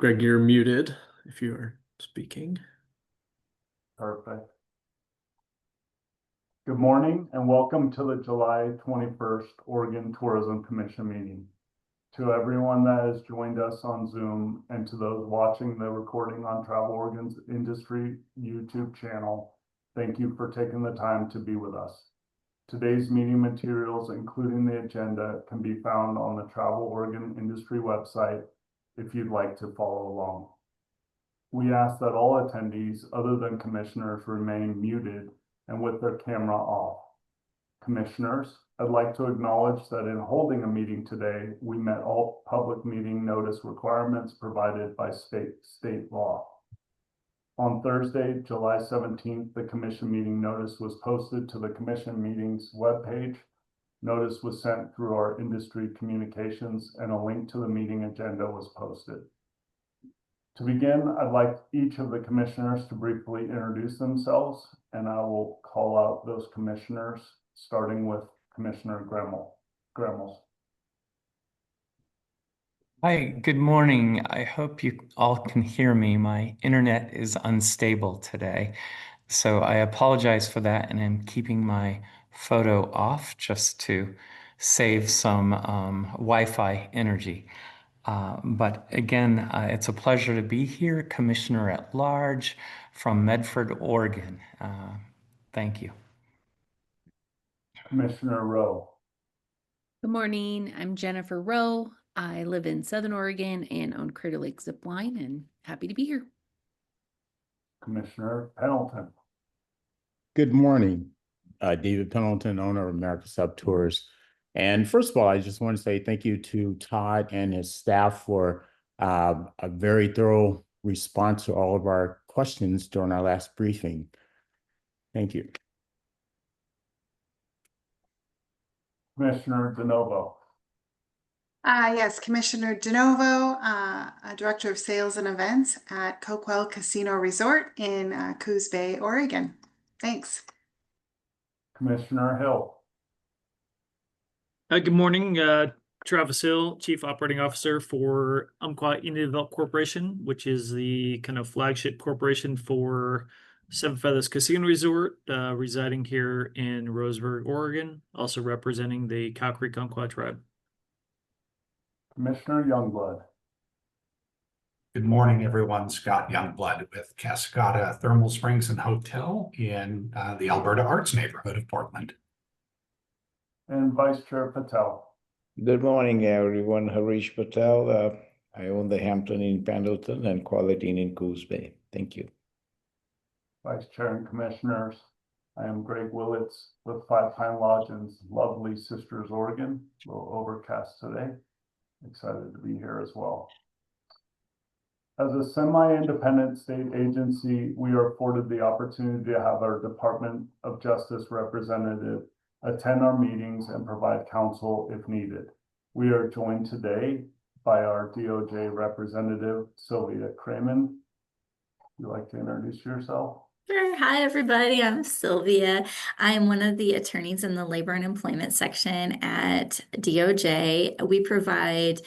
Greg, you're muted if you are speaking. Perfect. Good morning and welcome to the July 21st Oregon Tourism Commission meeting. To everyone that has joined us on Zoom and to those watching the recording on Travel Oregon's Industry YouTube channel, thank you for taking the time to be with us. Today's meeting materials, including the agenda, can be found on the Travel Oregon Industry website if you'd like to follow along. We ask that all attendees other than commissioners remain muted and with their camera off. Commissioners, I'd like to acknowledge that in holding a meeting today, we met all public meeting notice requirements provided by state law. On Thursday, July 17th, the commission meeting notice was posted to the commission meetings webpage. Notice was sent through our industry communications and a link to the meeting agenda was posted. To begin, I'd like each of the commissioners to briefly introduce themselves, and I will call out those commissioners, starting with Commissioner Gremmels. Hi, good morning. I hope you all can hear me. My internet is unstable today, so I apologize for that, and I'm keeping my photo off just to save some Wi-Fi energy. But again, it's a pleasure to be here, Commissioner at Large from Medford, Oregon. Thank you. Commissioner Rowe. Good morning, I'm Jennifer Rowe. I live in Southern Oregon and own Crater Lake Zipline and happy to be here. Commissioner Pendleton. Good morning, David Pendleton, owner of America Sub Tours. And first of all, I just want to say thank you to Todd and his staff for a very thorough response to all of our questions during our last briefing. Thank you. Commissioner DeNovo. Yes, Commissioner DeNovo, Director of Sales and Events at Coquel Casino Resort in Coos Bay, Oregon. Thanks. Commissioner Hill. Good morning, Travis Hill, Chief Operating Officer for Umpqua Indian Development Corporation, which is the kind of flagship corporation for Seven Feathers Casino Resort, residing here in Roseburg, Oregon, also representing the Cow Creek Umpqua tribe. Commissioner Youngblood. Good morning, everyone. Scott Youngblood with Cascada Thermal Springs and Hotel in the Alberta Arts neighborhood of Portland. And Vice Chair Patel. Good morning, everyone. Harish Patel. I own the Hampton in Pendleton and Quality Inn in Coos Bay. Thank you. Vice Chair and Commissioners, I am Greg Willits with Five Pine Lodge in lovely Sisters, Oregon. A little overcast today. Excited to be here as well. As a semi-independent state agency, we are afforded the opportunity to have our Department of Justice representative attend our meetings and provide counsel if needed. We are joined today by our DOJ representative, Sylvia Kramen. Would you like to introduce yourself? Sure. Hi, everybody. I'm Sylvia. I'm one of the attorneys in the Labor and Employment section at DOJ. We provide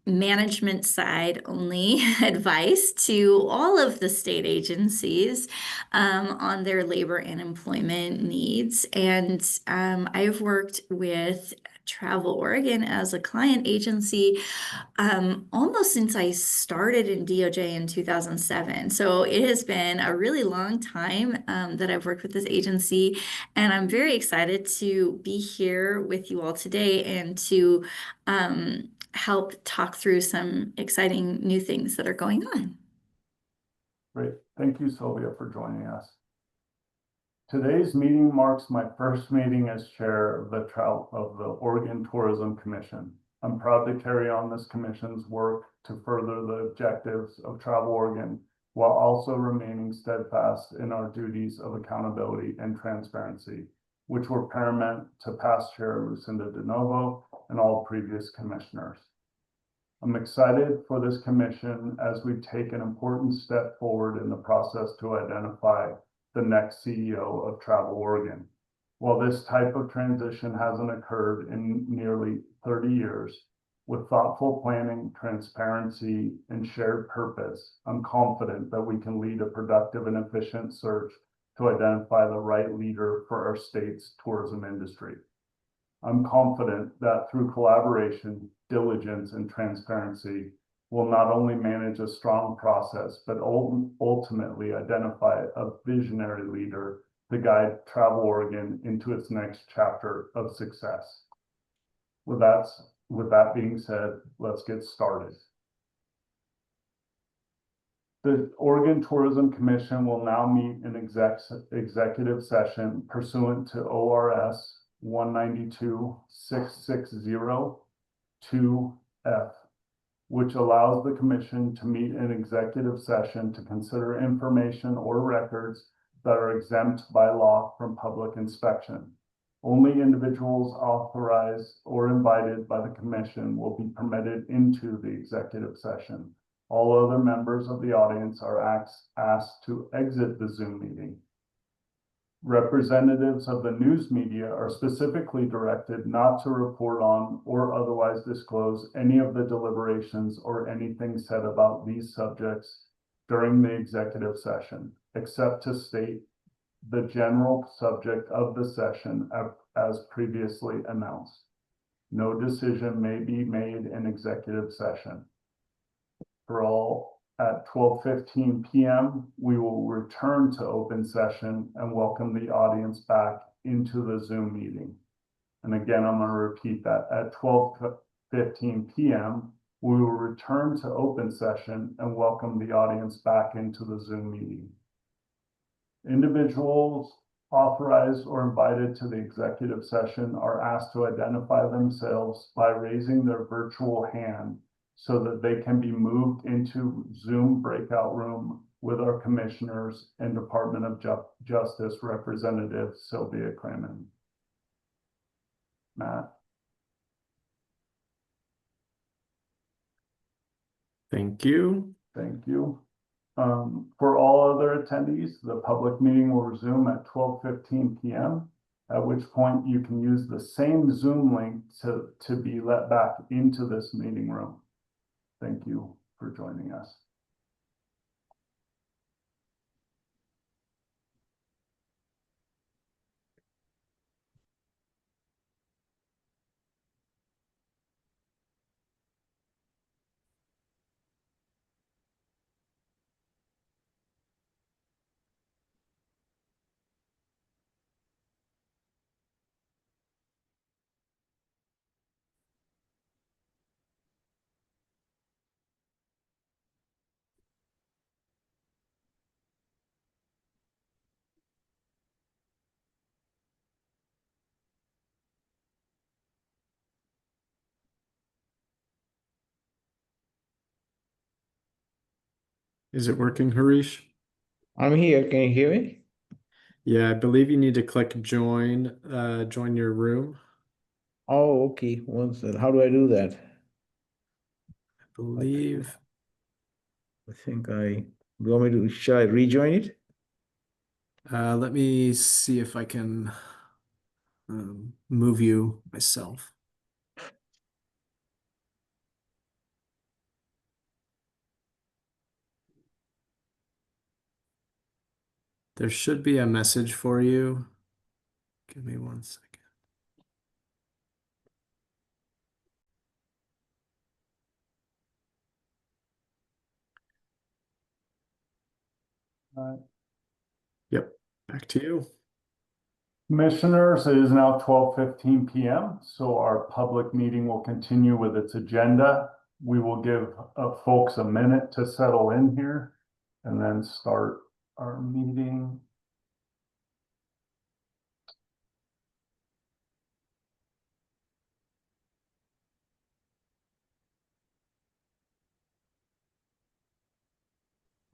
management side only advice to all of the state agencies on their labor and employment needs. And I've worked with Travel Oregon as a client agency almost since I started in DOJ in 2007. So it has been a really long time that I've worked with this agency, and I'm very excited to be here with you all today and to help talk through some exciting new things that are going on. Great. Thank you, Sylvia, for joining us. Today's meeting marks my first meeting as chair of the Oregon Tourism Commission. I'm proud to carry on this commission's work to further the objectives of Travel Oregon while also remaining steadfast in our duties of accountability and transparency, which were paramount to past chair Lucinda DeNovo and all previous commissioners. I'm excited for this commission as we take an important step forward in the process to identify the next CEO of Travel Oregon. While this type of transition hasn't occurred in nearly 30 years, With thoughtful planning, transparency, and shared purpose, I'm confident that we can lead a productive and efficient search to identify the right leader for our state's tourism industry. I'm confident that through collaboration, diligence, and transparency, we'll not only manage a strong process, but ultimately identify a visionary leader to guide Travel Oregon into its next chapter of success. With that being said, let's get started. The Oregon Tourism Commission will now meet in executive session pursuant to ORS 192-660-2F, which allows the commission to meet in executive session to consider information or records that are exempt by law from public inspection. Only individuals authorized or invited by the commission will be permitted into the executive session. All other members of the audience are asked to exit the Zoom meeting. Representatives of the news media are specifically directed not to report on or otherwise disclose any of the deliberations or anything said about these subjects during the executive session, except to state the general subject of the session as previously announced. No decision may be made in executive session. For all, at 12:15 p.m., we will return to open session and welcome the audience back into the Zoom meeting. And again, I'm going to repeat that. At 12:15 p.m., we will return to open session and welcome the audience back into the Zoom meeting. Individuals authorized or invited to the executive session are asked to identify themselves by raising their virtual hand so that they can be moved into Zoom breakout room with our commissioners and Department of Justice Representative Sylvia Cramen. Matt. Thank you. Thank you. For all other attendees, the public meeting will resume at 12:15 p.m., at which point you can use the same Zoom link to be let back into this meeting room. Thank you for joining us. Is it working, Harish? I'm here. Can you hear me? Yeah, I believe you need to click join your room. Oh, okay. How do I do that? I believe. Do you want me to, shall I rejoin it? Let me see if I can move you myself. There should be a message for you. Give me 1 second. Yep, back to you. Commissioners, it is now 12:15 p.m., so our public meeting will continue with its agenda. We will give folks a minute to settle in here and then start our meeting.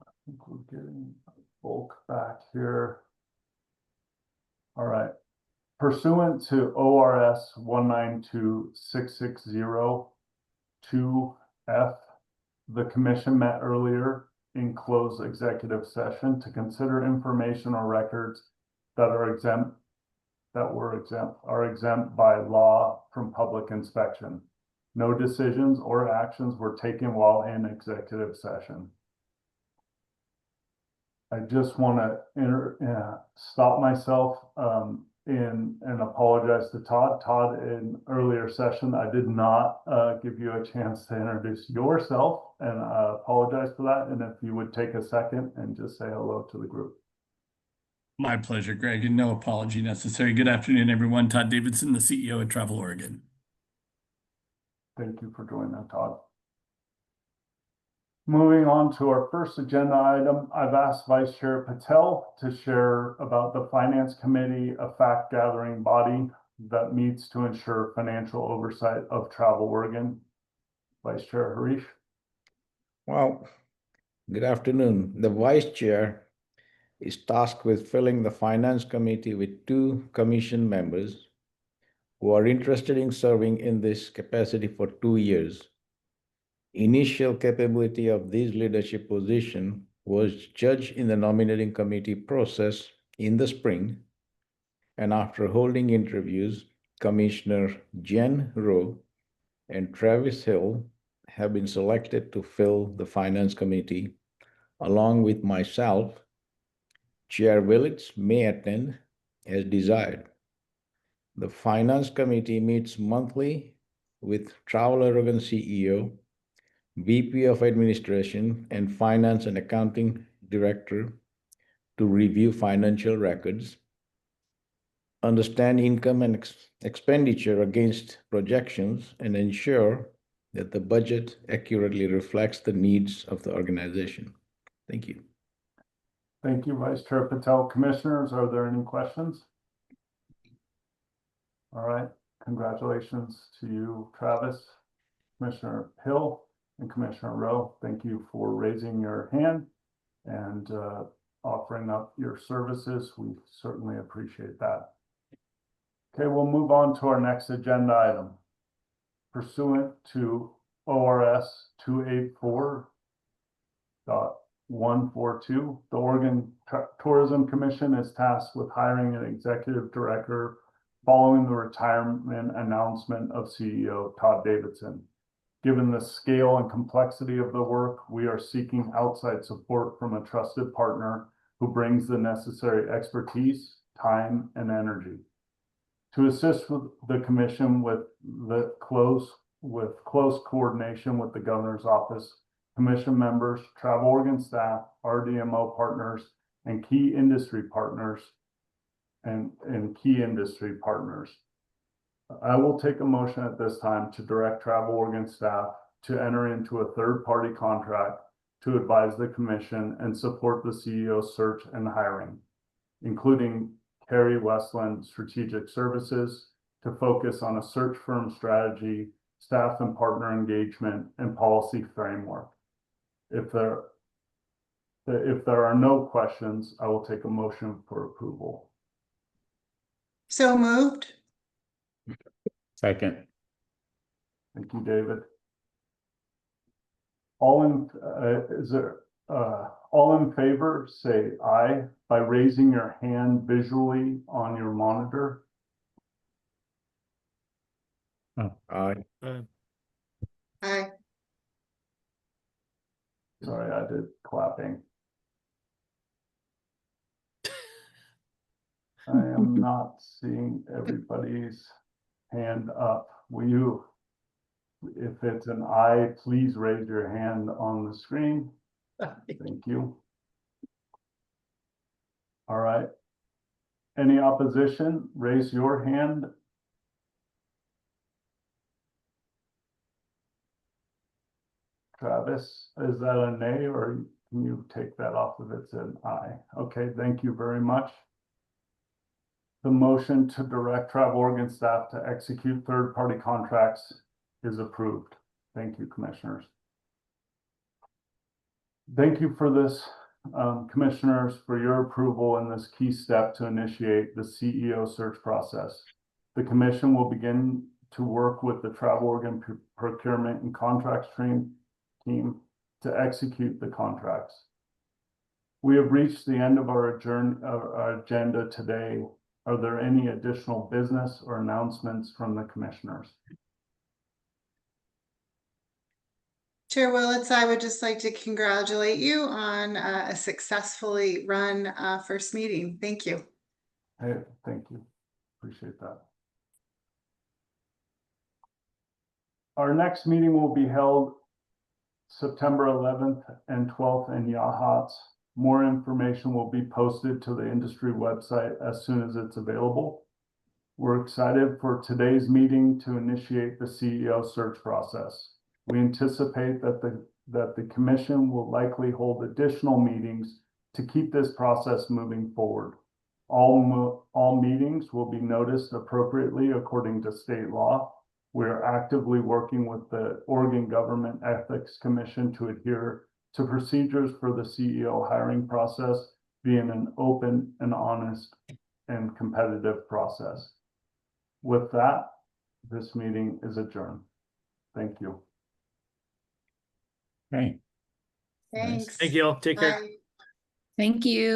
I think we're getting folk back here. All right. Pursuant to ORS 192-660-2F, the commission met earlier in closed executive session to consider information or records that are exempt by law from public inspection. No decisions or actions were taken while in executive session. I just want to stop myself and apologize to Todd. Todd, in earlier session, I did not give you a chance to introduce yourself, and I apologize for that. And if you would take a second and just say hello to the group. My pleasure, Greg, and no apology necessary. Good afternoon, everyone. Todd Davidson, the CEO at Travel Oregon. Thank you for joining us, Todd. Moving on to our first agenda item, I've asked Vice Chair Patel to share about the Finance Committee, a fact-gathering body that meets to ensure financial oversight of Travel Oregon. Vice Chair Harish. Well, good afternoon. The Vice Chair is tasked with filling the Finance Committee with 2 commission members who are interested in serving in this capacity for 2 years. Initial capability of this leadership position was judged in the nominating committee process in the spring, and after holding interviews, Commissioner Jen Rowe and Travis Hill have been selected to fill the Finance Committee, along with myself. Chair Willits may attend as desired. The Finance Committee meets monthly with Travel Oregon CEO, VP of Administration, and Finance and Accounting Director to review financial records, understand income and expenditure against projections, and ensure that the budget accurately reflects the needs of the organization. Thank you. Thank you, Vice Chair Patel. Commissioners, are there any questions? All right, congratulations to you, Travis, Commissioner Hill, and Commissioner Rowe. Thank you for raising your hand and offering up your services. We certainly appreciate that. Okay, we'll move on to our next agenda item. Pursuant to ORS 284.142, the Oregon Tourism Commission is tasked with hiring an executive director following the retirement announcement of CEO Todd Davidson. Given the scale and complexity of the work, we are seeking outside support from a trusted partner who brings the necessary expertise, time, and energy. To assist with the commission with close coordination with the governor's office, commission members, Travel Oregon staff, RDMO partners, and key industry partners, I will take a motion at this time to direct Travel Oregon staff to enter into a third-party contract to advise the commission and support the CEO search and hiring, including Carrie Westland Strategic Services, to focus on a search firm strategy, staff and partner engagement, and policy framework. If there are no questions, I will take a motion for approval. So moved. Second. Thank you, David. All in favor, say aye by raising your hand visually on your monitor. Aye. Aye. Sorry, I did clapping. I am not seeing everybody's hand up. Will you, if it's an aye, please raise your hand on the screen. Thank you. All right. Any opposition? Raise your hand. Travis, is that a nay, or can you take that off if it's an aye? Okay, thank you very much. The motion to direct Travel Oregon staff to execute third-party contracts is approved. Thank you, commissioners. Thank you for this, commissioners, for your approval in this key step to initiate the CEO search process. The commission will begin to work with the Travel Oregon procurement and contracts team to execute the contracts. We have reached the end of our agenda today. Are there any additional business or announcements from the commissioners? Chair Willetts, I would just like to congratulate you on a successfully run first meeting. Thank you. Hey, thank you. Appreciate that. Our next meeting will be held September 11th and 12th in Yachats. More information will be posted to the industry website as soon as it's available. We're excited for today's meeting to initiate the CEO search process. We anticipate that the commission will likely hold additional meetings to keep this process moving forward. All meetings will be noticed appropriately according to state law. We are actively working with the Oregon Government Ethics Commission to adhere to procedures for the CEO hiring process, being an open and honest and competitive process. With that, this meeting is adjourned. Thank you. Okay. Thanks. Thank you all. Take care. Bye. Thank you.